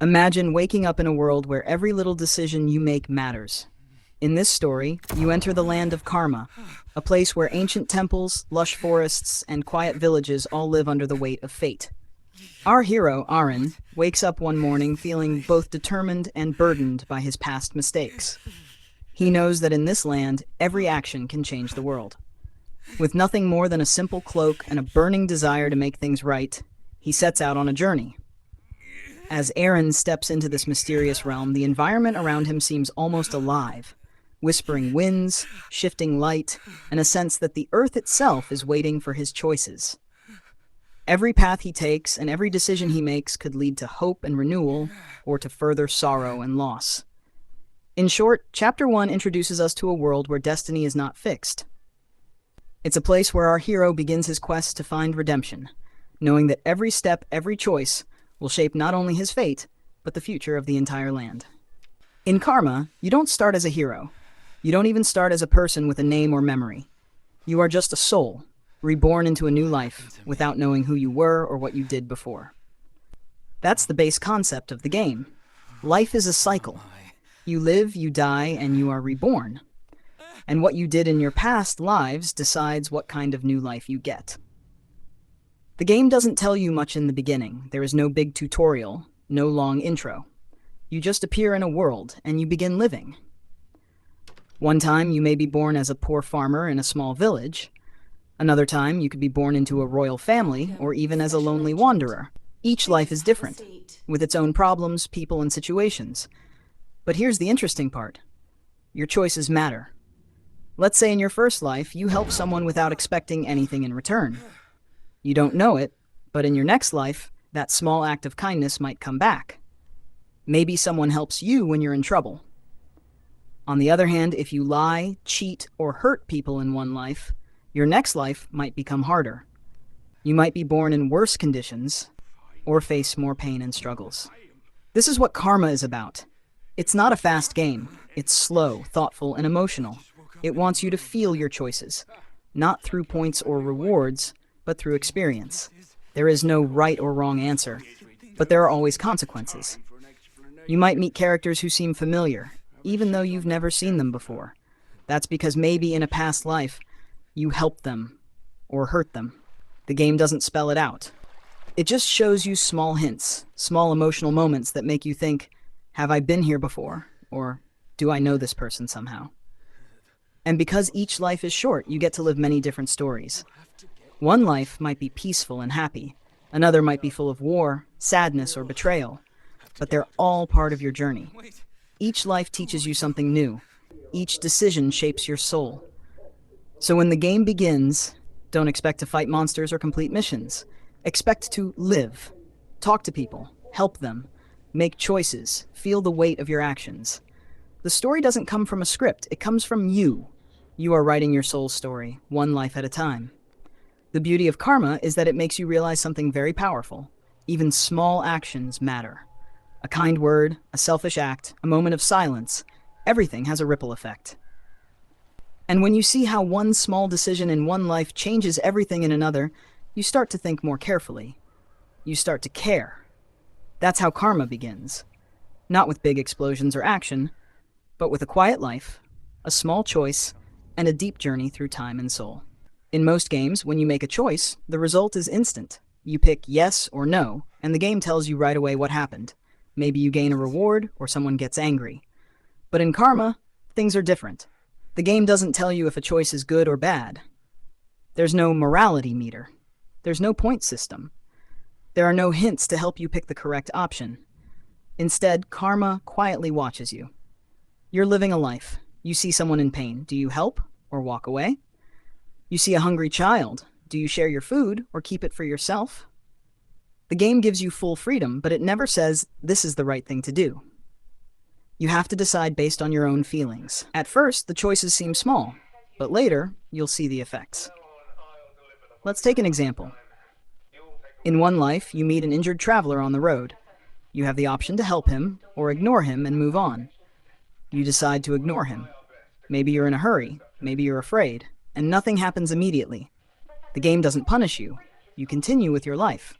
Imagine waking up in a world where every little decision you make matters. In this story, you enter the land of Karma, a place where ancient temples, lush forests, and quiet villages all live under the weight of fate. Our hero, Aaron, wakes up one morning feeling both determined and burdened by his past mistakes. He knows that in this land, every action can change the world. With nothing more than a simple cloak and a burning desire to make things right, he sets out on a journey. As Aaron steps into this mysterious realm, the environment around him seems almost alive. Whispering winds, shifting light, and a sense that the earth itself is waiting for his choices. Every path he takes and every decision he makes could lead to hope and renewal, or to further sorrow and loss. In short, Chapter 1 introduces us to a world where destiny is not fixed. It's a place where our hero begins his quest to find redemption, knowing that every step, every choice, will shape not only his fate, but the future of the entire land. In Karma, you don't start as a hero. You don't even start as a person with a name or memory. You are just a soul, reborn into a new life, without knowing who you were or what you did before. That's the base concept of the game. Life is a cycle. You live, you die, and you are reborn. And what you did in your past lives decides what kind of new life you get. The game doesn't tell you much in the beginning. There is no big tutorial, no long intro. You just appear in a world, and you begin living. One time, you may be born as a poor farmer in a small village. Another time, you could be born into a royal family, or even as a lonely wanderer. Each life is different, with its own problems, people, and situations. But here's the interesting part. Your choices matter. Let's say in your first life, you help someone without expecting anything in return. You don't know it, but in your next life, that small act of kindness might come back. Maybe someone helps you when you're in trouble. On the other hand, if you lie, cheat, or hurt people in one life, your next life might become harder. You might be born in worse conditions, or face more pain and struggles. This is what Karma is about. It's not a fast game. It's slow, thoughtful, and emotional. It wants you to feel your choices, not through points or rewards, but through experience. There is no right or wrong answer, but there are always consequences. You might meet characters who seem familiar, even though you've never seen them before. That's because maybe in a past life, you helped them or hurt them. The game doesn't spell it out. It just shows you small hints, small emotional moments that make you think, have I been here before? Or do I know this person somehow? And because each life is short, you get to live many different stories. One life might be peaceful and happy. Another might be full of war, sadness, or betrayal. But they're all part of your journey. Each life teaches you something new. Each decision shapes your soul. So when the game begins, don't expect to fight monsters or complete missions. Expect to live, talk to people, help them, make choices, feel the weight of your actions. The story doesn't come from a script, it comes from you. You are writing your soul's story, one life at a time. The beauty of Karma is that it makes you realize something very powerful. Even small actions matter. A kind word, a selfish act, a moment of silence, everything has a ripple effect. And when you see how one small decision in one life changes everything in another, you start to think more carefully. You start to care. That's how Karma begins. Not with big explosions or action, but with a quiet life, a small choice, and a deep journey through time and soul. In most games, when you make a choice, the result is instant. You pick yes or no, and the game tells you right away what happened. Maybe you gain a reward, or someone gets angry. But in Karma, things are different. The game doesn't tell you if a choice is good or bad. There's no morality meter. There's no point system. There are no hints to help you pick the correct option. Instead, Karma quietly watches you. You're living a life. You see someone in pain. Do you help or walk away? You see a hungry child. Do you share your food or keep it for yourself? The game gives you full freedom, but it never says this is the right thing to do. You have to decide based on your own feelings. At first, the choices seem small, but later, you'll see the effects. Let's take an example. In one life, you meet an injured traveler on the road. You have the option to help him or ignore him and move on. You decide to ignore him. Maybe you're in a hurry, maybe you're afraid, and nothing happens immediately. The game doesn't punish you. You continue with your life.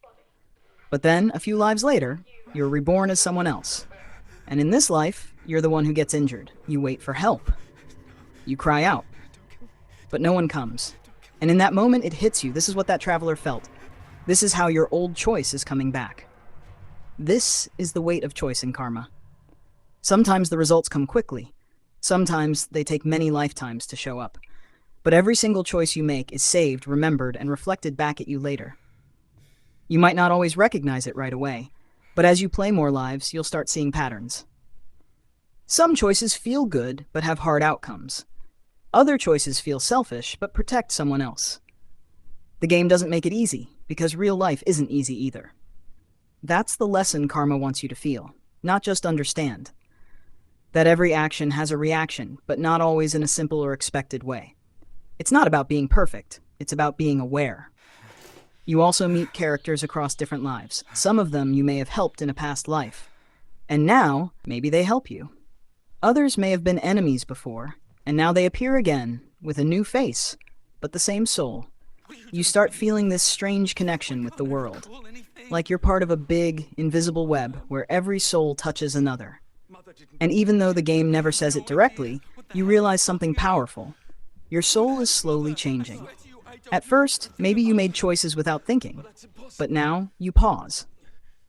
But then, a few lives later, you're reborn as someone else. And in this life, you're the one who gets injured. You wait for help. You cry out. But no one comes. And in that moment, it hits you. This is what that traveler felt. This is how your old choice is coming back. This is the weight of choice in karma. Sometimes the results come quickly. Sometimes they take many lifetimes to show up. But every single choice you make is saved, remembered, and reflected back at you later. You might not always recognize it right away, but as you play more lives, you'll start seeing patterns. Some choices feel good, but have hard outcomes. Other choices feel selfish, but protect someone else. The game doesn't make it easy, because real life isn't easy either. That's the lesson karma wants you to feel, not just understand. That every action has a reaction, but not always in a simple or expected way. It's not about being perfect, it's about being aware. You also meet characters across different lives. Some of them you may have helped in a past life, and now maybe they help you. Others may have been enemies before, and now they appear again with a new face, but the same soul. You start feeling this strange connection with the world, like you're part of a big, invisible web where every soul touches another. And even though the game never says it directly, you realize something powerful. Your soul is slowly changing. At first, maybe you made choices without thinking, but now you pause.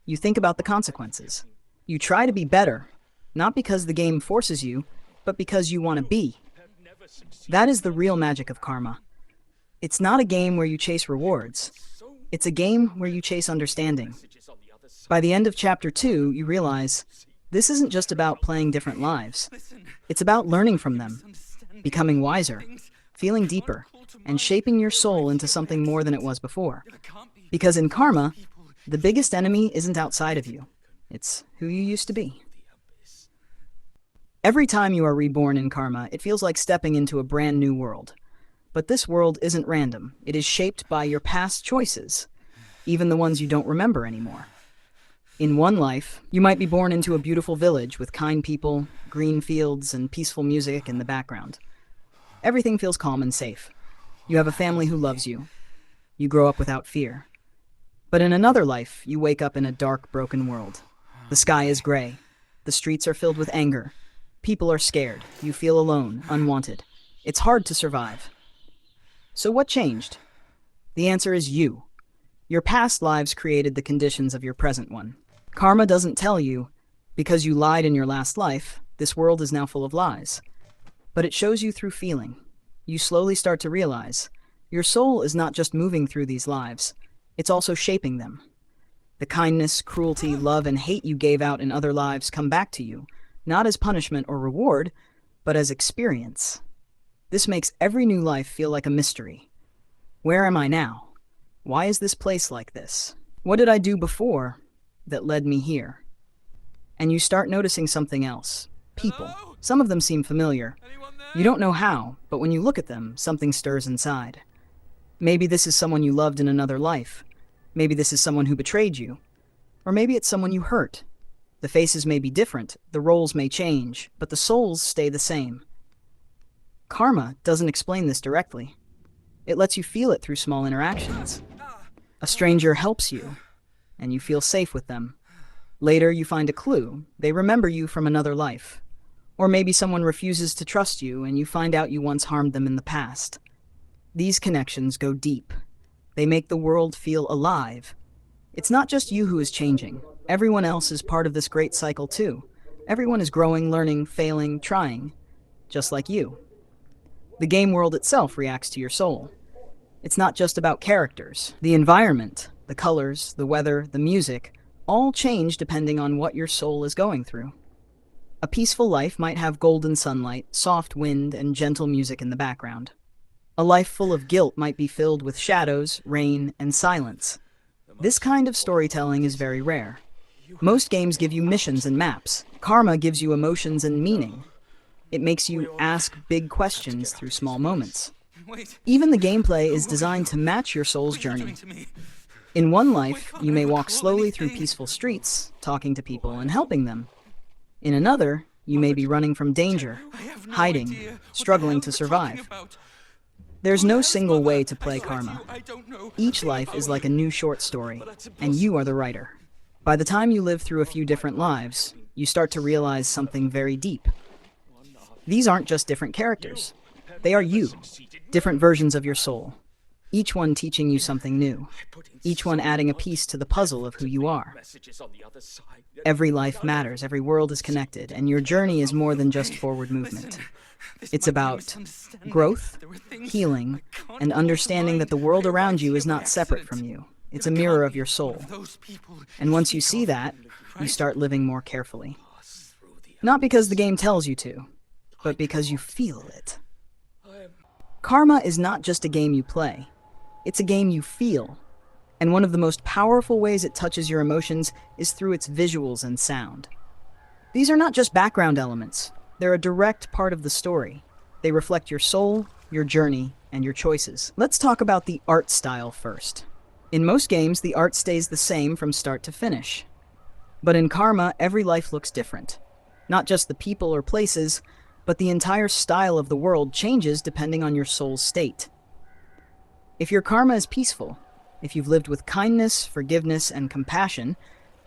You think about the consequences. You try to be better, not because the game forces you, but because you want to be. That is the real magic of karma. It's not a game where you chase rewards. It's a game where you chase understanding. By the end of Chapter 2, you realize this isn't just about playing different lives. It's about learning from them, becoming wiser, feeling deeper, and shaping your soul into something more than it was before. Because in karma, the biggest enemy isn't outside of you. It's who you used to be. Every time you are reborn in karma, it feels like stepping into a brand new world. But this world isn't random. It is shaped by your past choices, even the ones you don't remember anymore. In one life, you might be born into a beautiful village with kind people, green fields, and peaceful music in the background. Everything feels calm and safe. You have a family who loves you. You grow up without fear. But in another life, you wake up in a dark, broken world. The sky is gray. The streets are filled with anger. People are scared. You feel alone, unwanted. It's hard to survive. So what changed? The answer is you. Your past lives created the conditions of your present one. Karma doesn't tell you, because you lied in your last life, this world is now full of lies. But it shows you through feeling. You slowly start to realize your soul is not just moving through these lives, it's also shaping them. The kindness, cruelty, love, and hate you gave out in other lives come back to you, not as punishment or reward, but as experience. This makes every new life feel like a mystery. Where am I now? Why is this place like this? What did I do before that led me here? And you start noticing something else. People. Some of them seem familiar. You don't know how, but when you look at them, something stirs inside. Maybe this is someone you loved in another life. Maybe this is someone who betrayed you. Or maybe it's someone you hurt. The faces may be different, the roles may change, but the souls stay the same. Karma doesn't explain this directly. It lets you feel it through small interactions. A stranger helps you, and you feel safe with them. Later, you find a clue. They remember you from another life. Or maybe someone refuses to trust you, and you find out you once harmed them in the past. These connections go deep. They make the world feel alive. It's not just you who is changing. Everyone else is part of this great cycle too. Everyone is growing, learning, failing, trying, just like you. The game world itself reacts to your soul. It's not just about characters. The environment, the colors, the weather, the music, all change depending on what your soul is going through. A peaceful life might have golden sunlight, soft wind, and gentle music in the background. A life full of guilt might be filled with shadows, rain, and silence. This kind of storytelling is very rare. Most games give you missions and maps. Karma gives you emotions and meaning. It makes you ask big questions through small moments. Even the gameplay is designed to match your soul's journey. In one life, you may walk slowly through peaceful streets, talking to people and helping them. In another, you may be running from danger, hiding, struggling to survive. There's no single way to play karma. Each life is like a new short story, and you are the writer. By the time you live through a few different lives, you start to realize something very deep. These aren't just different characters. They are you, different versions of your soul. Each one teaching you something new. Each one adding a piece to the puzzle of who you are. Every life matters, every world is connected, and your journey is more than just forward movement. It's about growth, healing, and understanding that the world around you is not separate from you. It's a mirror of your soul. And once you see that, you start living more carefully. Not because the game tells you to, but because you feel it. Karma is not just a game you play. It's a game you feel. And one of the most powerful ways it touches your emotions is through its visuals and sound. These are not just background elements. They're a direct part of the story. They reflect your soul, your journey, and your choices. Let's talk about the art style first. In most games, the art stays the same from start to finish. But in Karma, every life looks different. Not just the people or places, but the entire style of the world changes depending on your soul's state. If your karma is peaceful, if you've lived with kindness, forgiveness, and compassion,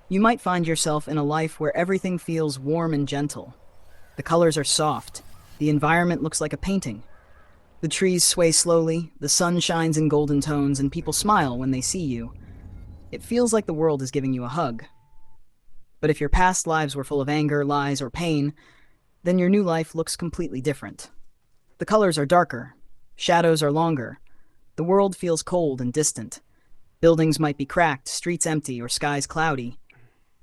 you might find yourself in a life where everything feels warm and gentle. The colors are soft, the environment looks like a painting. The trees sway slowly, the sun shines in golden tones, and people smile when they see you. It feels like the world is giving you a hug. But if your past lives were full of anger, lies, or pain, then your new life looks completely different. The colors are darker, shadows are longer, the world feels cold and distant. Buildings might be cracked, streets empty, or skies cloudy.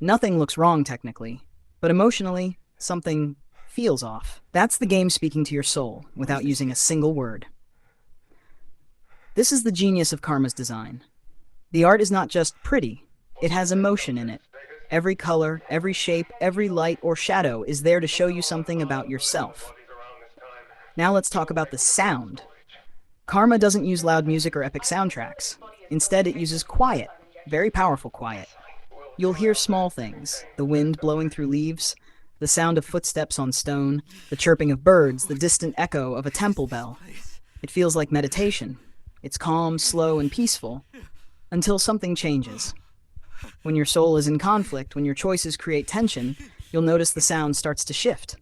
Nothing looks wrong technically, but emotionally, something feels off. That's the game speaking to your soul without using a single word. This is the genius of Karma's design. The art is not just pretty, it has emotion in it. Every color, every shape, every light or shadow is there to show you something about yourself. Now let's talk about the sound. Karma doesn't use loud music or epic soundtracks. Instead, it uses quiet, very powerful quiet. You'll hear small things, the wind blowing through leaves, the sound of footsteps on stone, the chirping of birds, the distant echo of a temple bell. It feels like meditation. It's calm, slow, and peaceful, until something changes. When your soul is in conflict, when your choices create tension, you'll notice the sound starts to shift.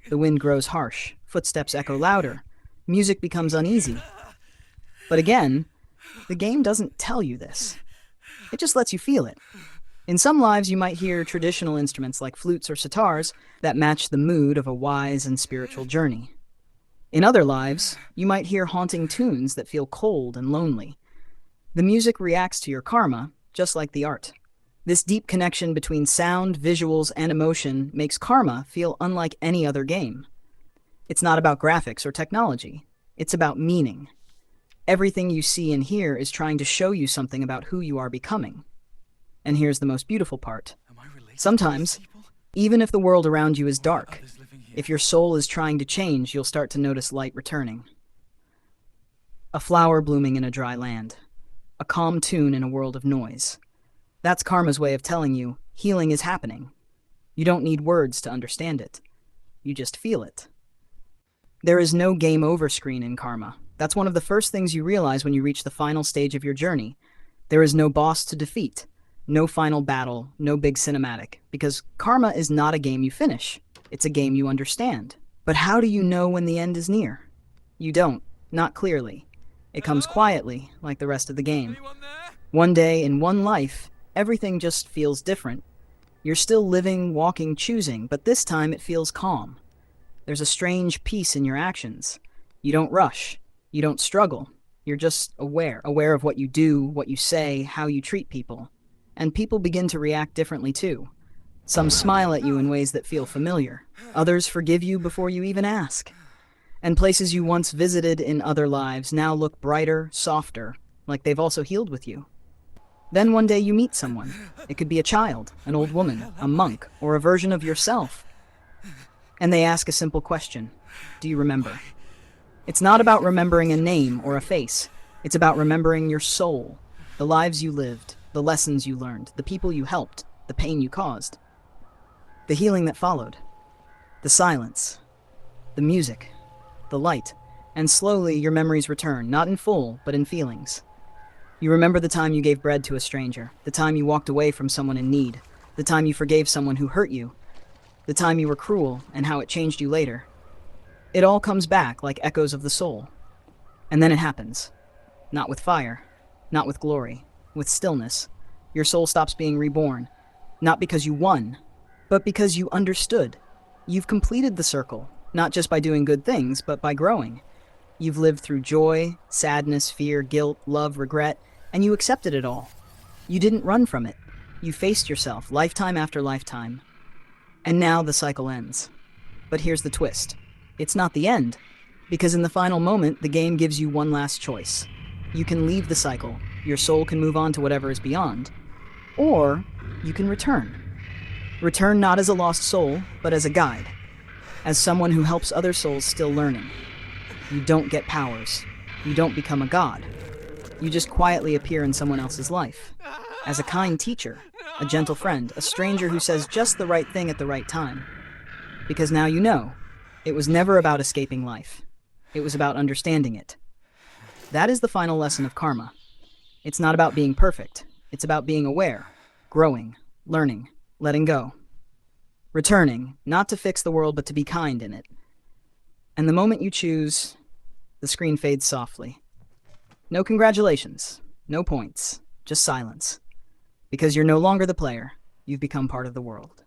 The wind grows harsh, footsteps echo louder, music becomes uneasy. But again, the game doesn't tell you this. It just lets you feel it. In some lives, you might hear traditional instruments like flutes or sitars that match the mood of a wise and spiritual journey. In other lives, you might hear haunting tunes that feel cold and lonely. The music reacts to your karma, just like the art. This deep connection between sound, visuals, and emotion makes Karma feel unlike any other game. It's not about graphics or technology. It's about meaning. Everything you see and hear is trying to show you something about who you are becoming. And here's the most beautiful part. Sometimes, even if the world around you is dark, if your soul is trying to change, you'll start to notice light returning. A flower blooming in a dry land. A calm tune in a world of noise. That's Karma's way of telling you healing is happening. You don't need words to understand it. You just feel it. There is no game over screen in Karma. That's one of the first things you realize when you reach the final stage of your journey. There is no boss to defeat, no final battle, no big cinematic, because Karma is not a game you finish. It's a game you understand. But how do you know when the end is near? You don't, not clearly. It comes quietly, like the rest of the game. One day, in one life, everything just feels different. You're still living, walking, choosing, but this time it feels calm. There's a strange peace in your actions. You don't rush. You don't struggle. You're just aware of what you do, what you say, how you treat people. And people begin to react differently too. Some smile at you in ways that feel familiar. Others forgive you before you even ask. And places you once visited in other lives now look brighter, softer, like they've also healed with you. Then one day you meet someone. It could be a child, an old woman, a monk, or a version of yourself. And they ask a simple question. Do you remember? It's not about remembering a name or a face. It's about remembering your soul, the lives you lived, the lessons you learned, the people you helped, the pain you caused, the healing that followed, the silence, the music, the light, And slowly, your memories return, not in full, but in feelings. You remember the time you gave bread to a stranger, the time you walked away from someone in need, the time you forgave someone who hurt you, the time you were cruel, and how it changed you later. It all comes back like echoes of the soul. And then it happens. Not with fire, not with glory, with stillness. Your soul stops being reborn, not because you won, but because you understood. You've completed the circle, not just by doing good things, but by growing. You've lived through joy, sadness, fear, guilt, love, regret, and you accepted it all. You didn't run from it. You faced yourself, lifetime after lifetime. And now the cycle ends. But here's the twist. It's not the end, because in the final moment, the game gives you one last choice. You can leave the cycle, your soul can move on to whatever is beyond, or you can return. Return not as a lost soul, but as a guide, as someone who helps other souls still learning. You don't get powers. You don't become a god. You just quietly appear in someone else's life, as a kind teacher, a gentle friend, a stranger who says just the right thing at the right time. Because now you know, it was never about escaping life. It was about understanding it. That is the final lesson of karma. It's not about being perfect. It's about being aware, growing, learning, letting go. Returning, not to fix the world, but to be kind in it. And the moment you choose, the screen fades softly. No congratulations, no points, just silence. Because you're no longer the player, you've become part of the world.